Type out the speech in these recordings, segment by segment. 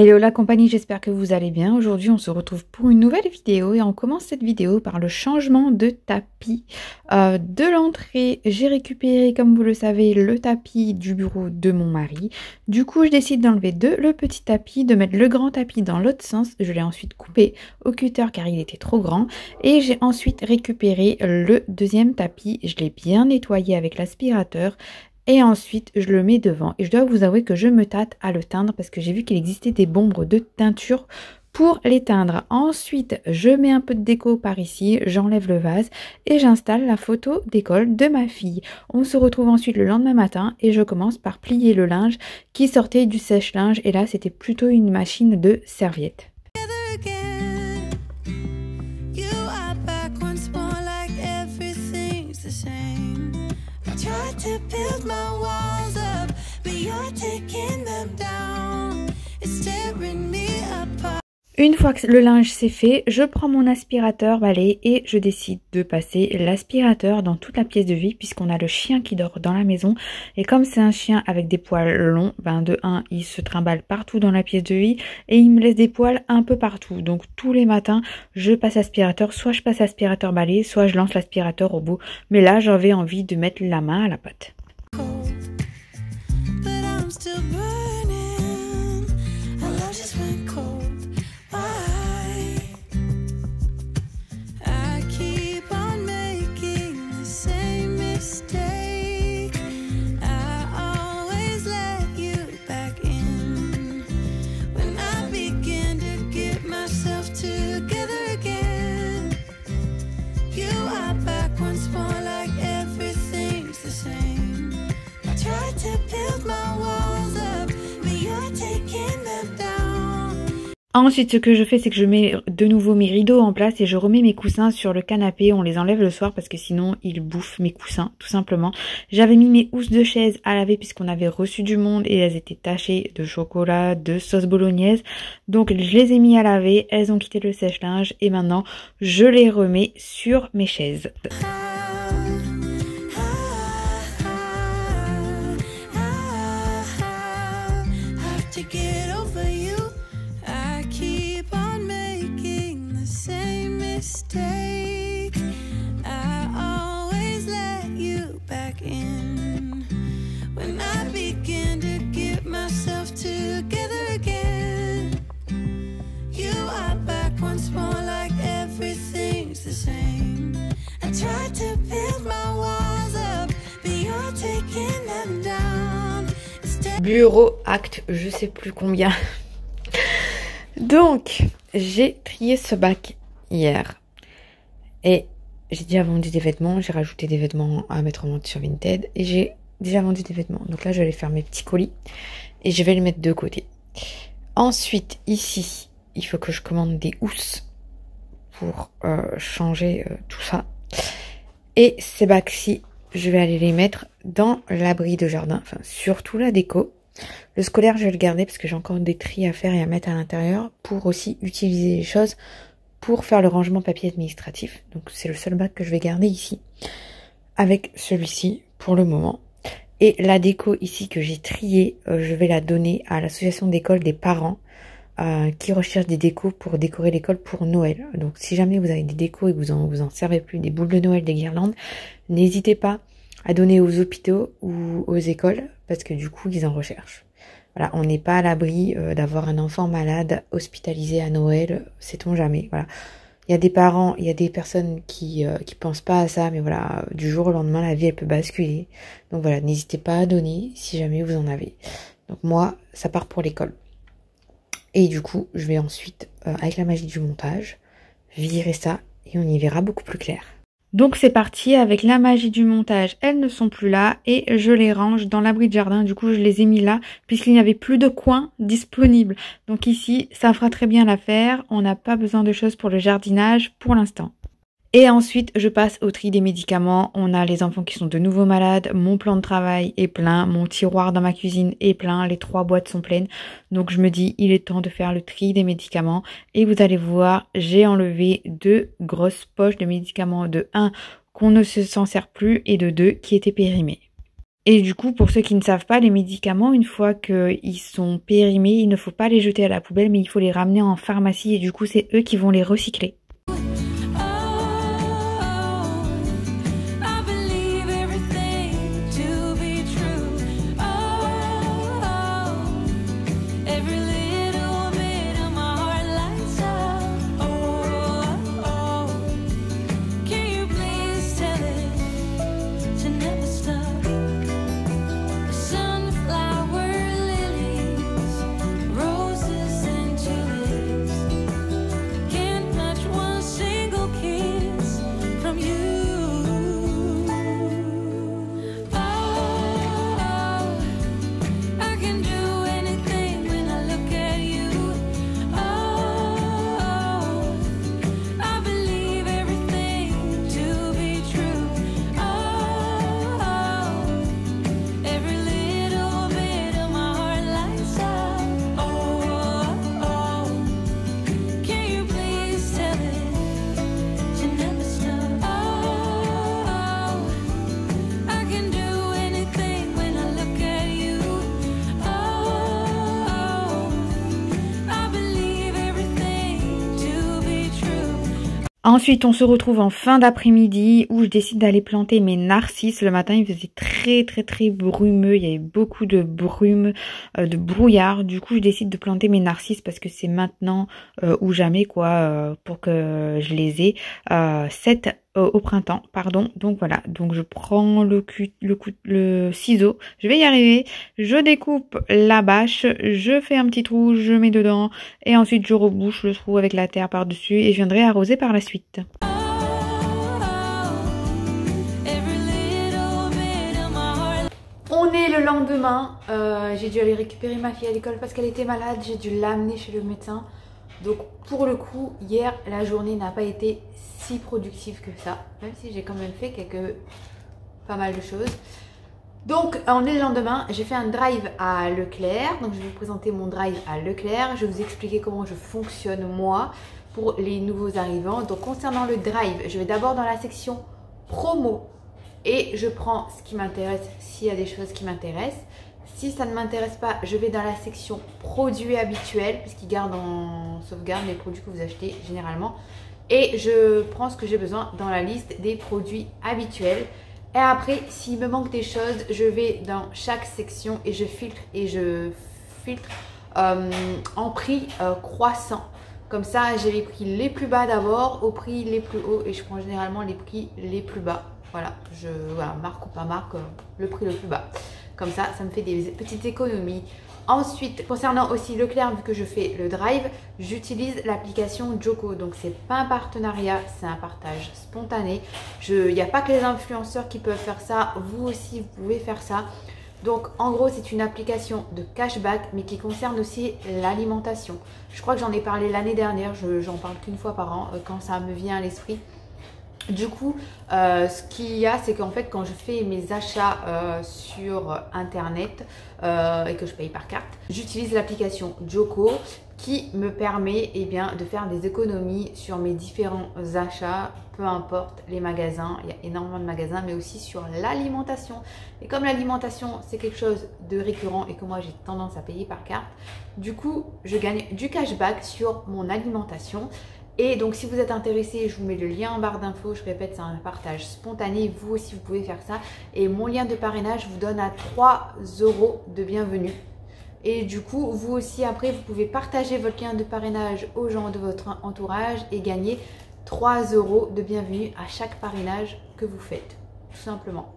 Hello la compagnie, j'espère que vous allez bien. Aujourd'hui on se retrouve pour une nouvelle vidéo et on commence cette vidéo par le changement de tapis de l'entrée. J'ai récupéré, comme vous le savez, le tapis du bureau de mon mari. Du coup je décide d'enlever le petit tapis, de mettre le grand tapis dans l'autre sens. Je l'ai ensuite coupé au cutter car il était trop grand et j'ai ensuite récupéré le deuxième tapis. Je l'ai bien nettoyé avec l'aspirateur. Et ensuite, je le mets devant. Et je dois vous avouer que je me tâte à le teindre parce que j'ai vu qu'il existait des bombes de teinture pour les teindre. Ensuite, je mets un peu de déco par ici, j'enlève le vase et j'installe la photo d'école de ma fille. On se retrouve ensuite le lendemain matin et je commence par plier le linge qui sortait du sèche-linge. Et là, c'était plutôt une machine de serviettes. To build my walls up, but you're taking them down. It's tearing me apart. Une fois que le linge c'est fait, je prends mon aspirateur balai et je décide de passer l'aspirateur dans toute la pièce de vie puisqu'on a le chien qui dort dans la maison. Et comme c'est un chien avec des poils longs, de 1, il se trimballe partout dans la pièce de vie et il me laisse des poils un peu partout. Donc tous les matins, je passe aspirateur, soit je passe aspirateur balai, soit je lance l'aspirateur au bout. Mais là, j'avais envie de mettre la main à la pâte. Ensuite, ce que je fais, c'est que je mets de nouveau mes rideaux en place et je remets mes coussins sur le canapé. On les enlève le soir parce que sinon, ils bouffent mes coussins, tout simplement. J'avais mis mes housses de chaise à laver puisqu'on avait reçu du monde et elles étaient tachées de chocolat, de sauce bolognaise. Donc, je les ai mis à laver. Elles ont quitté le sèche-linge et maintenant, je les remets sur mes chaises. Bureau, acte, je sais plus combien. Donc, j'ai trié ce bac hier. Et j'ai déjà vendu des vêtements. J'ai rajouté des vêtements à mettre en vente sur Vinted. Et j'ai déjà vendu des vêtements. Donc là, je vais faire mes petits colis. Et je vais les mettre de côté. Ensuite, ici, il faut que je commande des housses pour changer tout ça. Et ces bacs-ci, je vais aller les mettre dans l'abri de jardin. Enfin, surtout la déco. Le scolaire, je vais le garder parce que j'ai encore des tris à faire et à mettre à l'intérieur pour aussi utiliser les choses pour faire le rangement papier administratif. Donc, c'est le seul bac que je vais garder ici avec celui-ci pour le moment. Et la déco ici que j'ai triée, je vais la donner à l'association d'école des parents qui recherchent des décos pour décorer l'école pour Noël. Donc, si jamais vous avez des décos et que vous en servez plus, des boules de Noël, des guirlandes, n'hésitez pas à donner aux hôpitaux ou aux écoles parce que du coup ils en recherchent. Voilà, on n'est pas à l'abri d'avoir un enfant malade hospitalisé à Noël, sait-on jamais. Voilà, il y a des parents, il y a des personnes qui pensent pas à ça, mais voilà, du jour au lendemain la vie elle peut basculer. Donc voilà, n'hésitez pas à donner si jamais vous en avez. Donc moi, ça part pour l'école. Et du coup, je vais ensuite avec la magie du montage virer ça et on y verra beaucoup plus clair. Donc c'est parti, avec la magie du montage, elles ne sont plus là et je les range dans l'abri de jardin. Du coup je les ai mis là puisqu'il n'y avait plus de coins disponibles. Donc ici ça fera très bien l'affaire, on n'a pas besoin de choses pour le jardinage pour l'instant. Et ensuite, je passe au tri des médicaments. On a les enfants qui sont de nouveau malades. Mon plan de travail est plein. Mon tiroir dans ma cuisine est plein. Les 3 boîtes sont pleines. Donc, je me dis, il est temps de faire le tri des médicaments. Et vous allez voir, j'ai enlevé 2 grosses poches de médicaments. De 1 qu'on ne s'en sert plus et de 2 qui étaient périmés. Et du coup, pour ceux qui ne savent pas, les médicaments, une fois qu'ils sont périmés, il ne faut pas les jeter à la poubelle, mais il faut les ramener en pharmacie et du coup, c'est eux qui vont les recycler. Ensuite, on se retrouve en fin d'après-midi où je décide d'aller planter mes narcisses. Le matin, il faisait très brumeux. Il y avait beaucoup de brume, de brouillard. Du coup, je décide de planter mes narcisses parce que c'est maintenant ou jamais quoi pour que je les ai. 7 au printemps, pardon. Donc voilà, donc je prends le ciseau, je vais y arriver, je découpe la bâche, je fais un petit trou, je mets dedans et ensuite je rebouche le trou avec la terre par-dessus et je viendrai arroser par la suite. On est le lendemain, j'ai dû aller récupérer ma fille à l'école parce qu'elle était malade, j'ai dû l'amener chez le médecin. Donc pour le coup, hier, la journée n'a pas été si productive que ça, même si j'ai quand même fait pas mal de choses. Donc on est le lendemain, j'ai fait un drive à Leclerc, donc je vais vous présenter mon drive à Leclerc, je vais vous expliquer comment je fonctionne moi pour les nouveaux arrivants. Donc concernant le drive, je vais d'abord dans la section promo et je prends ce qui m'intéresse s'il y a des choses qui m'intéressent. Si ça ne m'intéresse pas, je vais dans la section produits habituels puisqu'ils gardent en sauvegarde les produits que vous achetez généralement. Et je prends ce que j'ai besoin dans la liste des produits habituels. Et après, s'il me manque des choses, je vais dans chaque section et je filtre en prix croissant. Comme ça, j'ai les prix les plus bas d'abord, au prix les plus hauts et je prends généralement les prix les plus bas. Voilà, marque ou pas marque, le prix le plus bas. Comme ça, ça me fait des petites économies. Ensuite, concernant aussi Leclerc, vu que je fais le drive, j'utilise l'application Joko. Donc, c'est pas un partenariat, c'est un partage spontané. Il n'y a pas que les influenceurs qui peuvent faire ça. Vous aussi, vous pouvez faire ça. Donc, en gros, c'est une application de cashback, mais qui concerne aussi l'alimentation. Je crois que j'en ai parlé l'année dernière. J'en parle qu'une fois par an, quand ça me vient à l'esprit. Du coup, ce qu'il y a, c'est qu'en fait, quand je fais mes achats sur Internet et que je paye par carte, j'utilise l'application Joko qui me permet de faire des économies sur mes différents achats, peu importe les magasins. Il y a énormément de magasins, mais aussi sur l'alimentation. Et comme l'alimentation, c'est quelque chose de récurrent et que moi, j'ai tendance à payer par carte, du coup, je gagne du cashback sur mon alimentation. Et donc si vous êtes intéressé, je vous mets le lien en barre d'infos. Je répète, c'est un partage spontané. Vous aussi, vous pouvez faire ça. Et mon lien de parrainage vous donne à 3 € de bienvenue. Et du coup, vous aussi, après, vous pouvez partager votre lien de parrainage aux gens de votre entourage et gagner 3 € de bienvenue à chaque parrainage que vous faites, tout simplement.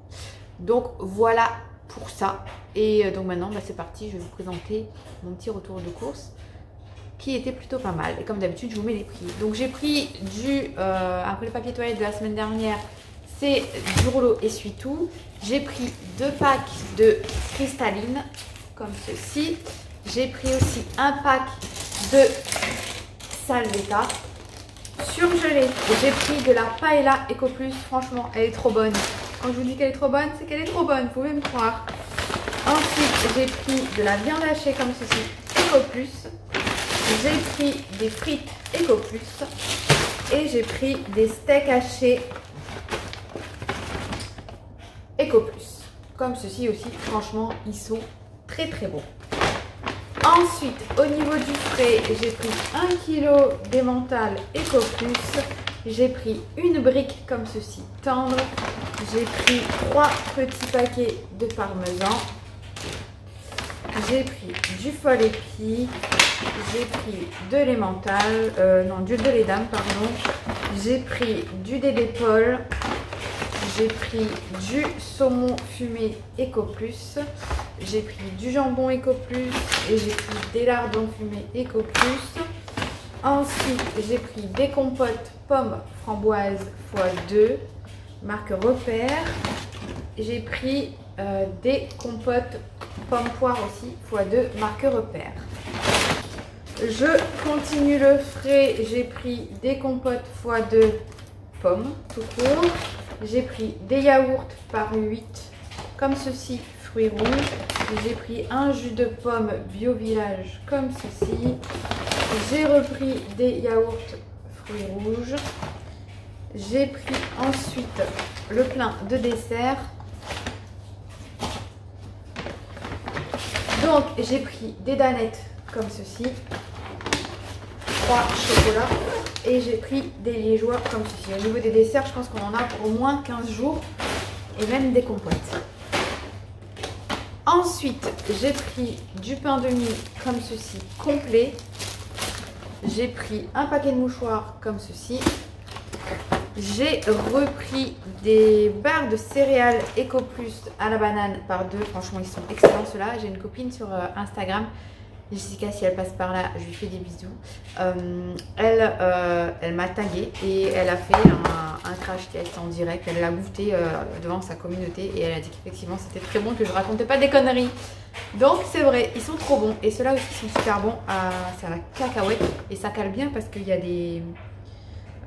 Donc voilà pour ça. Et donc maintenant, c'est parti. Je vais vous présenter mon petit retour de course, qui était plutôt pas mal. Et comme d'habitude, je vous mets les prix. Donc j'ai pris après le papier toilette de la semaine dernière, c'est du rouleau essuie-tout. J'ai pris 2 packs de cristalline, comme ceci. J'ai pris aussi un pack de Salvetta surgelé. J'ai pris de la paella Eco Plus. Franchement, elle est trop bonne. Quand je vous dis qu'elle est trop bonne, c'est qu'elle est trop bonne, vous pouvez me croire. Ensuite, j'ai pris de la viande hachée comme ceci, Eco Plus. J'ai pris des frites Eco Plus et j'ai pris des steaks hachés Eco Plus. comme ceci aussi. Franchement, ils sont très très bons. Ensuite, au niveau du frais, j'ai pris 1 kg d'emmental Eco Plus. J'ai pris une brique comme ceci, tendre. J'ai pris 3 petits paquets de parmesan. J'ai pris du fol épi. J'ai pris de l'emmental, d'huile de lédame, pardon. J'ai pris du DD Paul. J'ai pris du saumon fumé Eco Plus. J'ai pris du jambon Eco Plus et j'ai pris des lardons fumés Eco Plus. Ensuite, j'ai pris des compotes pommes framboises x2, marque Repère. J'ai pris des compotes pommes poires aussi x2, marque Repère. Je continue le frais. J'ai pris des compotes x2 pommes tout court. J'ai pris des yaourts par 8 comme ceci, fruits rouges. J'ai pris un jus de pomme Bio Village comme ceci. J'ai repris des yaourts fruits rouges. J'ai pris ensuite le plein de dessert. Donc j'ai pris des danettes comme ceci. 3 chocolats. Et j'ai pris des liégeois comme ceci. Au niveau des desserts, je pense qu'on en a pour au moins 15 jours. Et même des compotes. Ensuite, j'ai pris du pain de mie comme ceci, complet. J'ai pris un paquet de mouchoirs comme ceci. J'ai repris des barres de céréales Eco Plus à la banane par 2. Franchement, ils sont excellents ceux-là. J'ai une copine sur Instagram, Jessica, si elle passe par là, je lui fais des bisous. Elle m'a tagué et elle a fait un crash test en direct. Elle l'a goûté devant sa communauté et elle a dit qu'effectivement c'était très bon, que je racontais pas des conneries. Donc c'est vrai, ils sont trop bons. Et ceux-là aussi sont super bons. C'est à la cacahuète et ça cale bien parce qu'il y a des...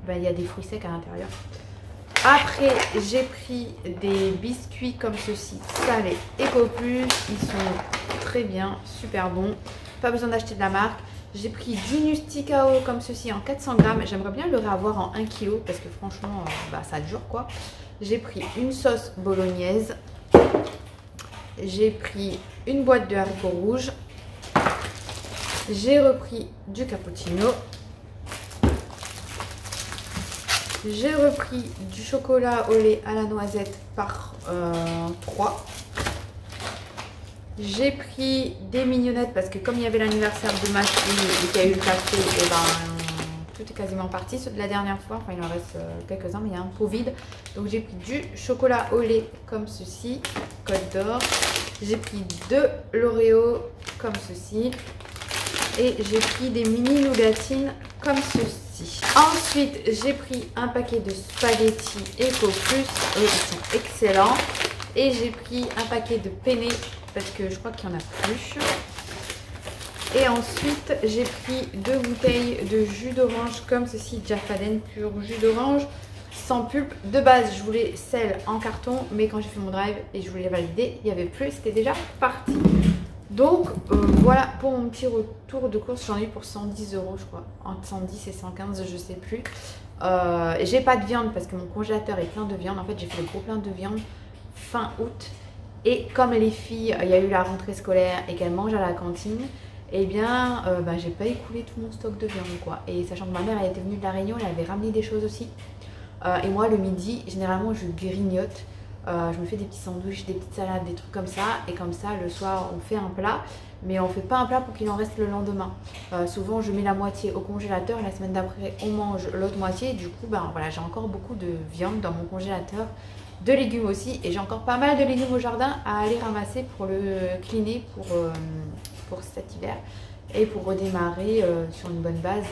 il y a des fruits secs à l'intérieur. Après, j'ai pris des biscuits comme ceci, salés Eco Plus. Ils sont très bien, super bons. Pas besoin d'acheter de la marque. J'ai pris du Nusticao comme ceci en 400 grammes. J'aimerais bien le réavoir en 1 kg parce que franchement, ça dure quoi. J'ai pris une sauce bolognaise. J'ai pris une boîte de haricots rouges. J'ai repris du cappuccino. J'ai repris du chocolat au lait à la noisette par 3. J'ai pris des mignonnettes parce que comme il y avait l'anniversaire de ma fille et qu'il y a eu le café, et tout est quasiment parti. Ceux de la dernière fois, enfin il en reste quelques-uns, mais il y a un pot vide. Donc j'ai pris du chocolat au lait comme ceci, Côte d'Or. J'ai pris de l'Oreo comme ceci. Et j'ai pris des mini nougatines comme ceci. Ensuite, j'ai pris un paquet de spaghettis Eco Plus. Ils sont excellents. Et j'ai pris un paquet de penne parce que je crois qu'il n'y en a plus. Et ensuite, j'ai pris 2 bouteilles de jus d'orange comme ceci, Jaffaden pur jus d'orange sans pulpe. De base, je voulais celle en carton, mais quand j'ai fait mon drive et je voulais valider, il n'y avait plus, c'était déjà parti. Donc voilà pour mon petit retour de course. J'en ai eu pour 110 €, je crois, entre 110 et 115, je sais plus. J'ai pas de viande parce que mon congélateur est plein de viande. En fait, j'ai fait le gros plein de viande fin août. Et comme les filles, il y a eu la rentrée scolaire et qu'elles mangent à la cantine, eh bien, j'ai pas écoulé tout mon stock de viande, quoi. Et sachant que ma mère, elle était venue de La Réunion, elle avait ramené des choses aussi. Et moi, le midi, généralement, je grignote. Je me fais des petits sandwichs, des petites salades, des trucs comme ça. Et comme ça, le soir, on fait un plat. Mais on fait pas un plat pour qu'il en reste le lendemain. Souvent, je mets la moitié au congélateur. La semaine d'après, on mange l'autre moitié. Et du coup, voilà, j'ai encore beaucoup de viande dans mon congélateur. De légumes aussi. Et j'ai encore pas mal de légumes au jardin à aller ramasser pour le cleaner pour cet hiver. Et pour redémarrer sur une bonne base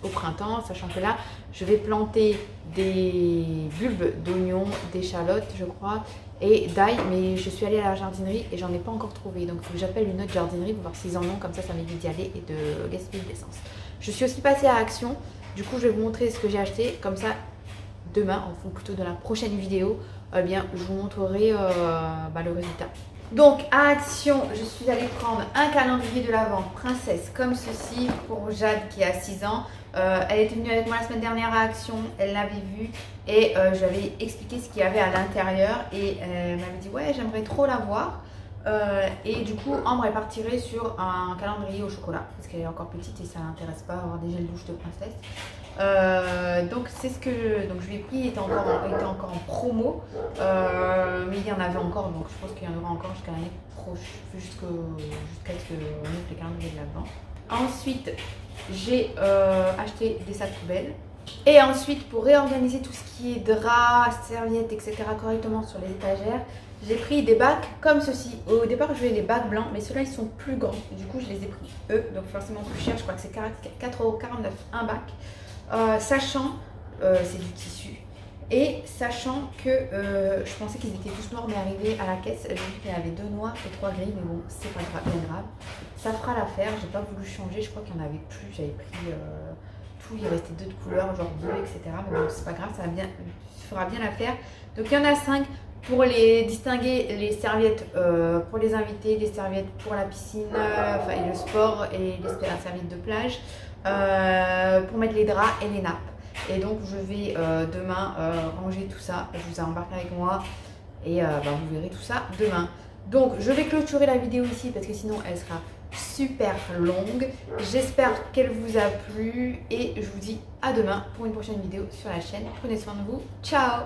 au printemps, sachant que là, je vais planter des bulbes d'oignons, d'échalotes, je crois, et d'ail, mais je suis allée à la jardinerie et j'en ai pas encore trouvé. Donc, il faut que j'appelle une autre jardinerie pour voir s'ils en ont, comme ça m'évite d'y aller et de gaspiller de l'essence. Je suis aussi passée à Action, du coup, je vais vous montrer ce que j'ai acheté, comme ça, demain, en fond plutôt de la prochaine vidéo, eh bien, je vous montrerai le résultat. Donc à Action, je suis allée prendre un calendrier de l'Avent princesse comme ceci pour Jade qui a 6 ans. Elle était venue avec moi la semaine dernière à Action, elle l'avait vu et je lui avais expliqué ce qu'il y avait à l'intérieur et elle m'avait dit ouais j'aimerais trop l'avoir. Et du coup Ambre est partirait sur un calendrier au chocolat parce qu'elle est encore petite et ça l'intéresse pas avoir des gels douche de princesse. Donc c'est ce que donc je lui ai pris, il était encore en promo, mais il y en avait encore, donc je pense qu'il y en aura encore jusqu'à l'année prochaine, jusqu'à ce qu'on ouvre les calendriers de l'Avent. Ensuite j'ai acheté des sacs poubelles et ensuite pour réorganiser tout ce qui est draps, serviettes, etc. correctement sur les étagères, j'ai pris des bacs comme ceci. Au départ je voulais des bacs blancs mais ceux-là ils sont plus grands, du coup je les ai pris eux, donc forcément plus cher, je crois que c'est 4,49 € un bac. Sachant, c'est du tissu, et sachant que je pensais qu'ils étaient tous noirs, mais arrivé à la caisse, j'ai vu qu'il y en avait 2 noirs et 3 gris, mais bon, c'est pas grave, bien grave. Ça fera l'affaire, j'ai pas voulu changer, je crois qu'il n'y en avait plus, j'avais pris tout, il restait 2 de couleurs, genre bleu, etc. Mais bon, c'est pas grave, ça fera bien l'affaire. Donc il y en a 5 pour les distinguer, les serviettes pour les invités, les serviettes pour la piscine, et le sport, et les serviettes de plage. Pour mettre les draps et les nappes. Et donc je vais demain ranger tout ça. Je vous ai embarqué avec moi et vous verrez tout ça demain. Donc je vais clôturer la vidéo ici parce que sinon elle sera super longue. J'espère qu'elle vous a plu et je vous dis à demain pour une prochaine vidéo sur la chaîne. Prenez soin de vous. Ciao!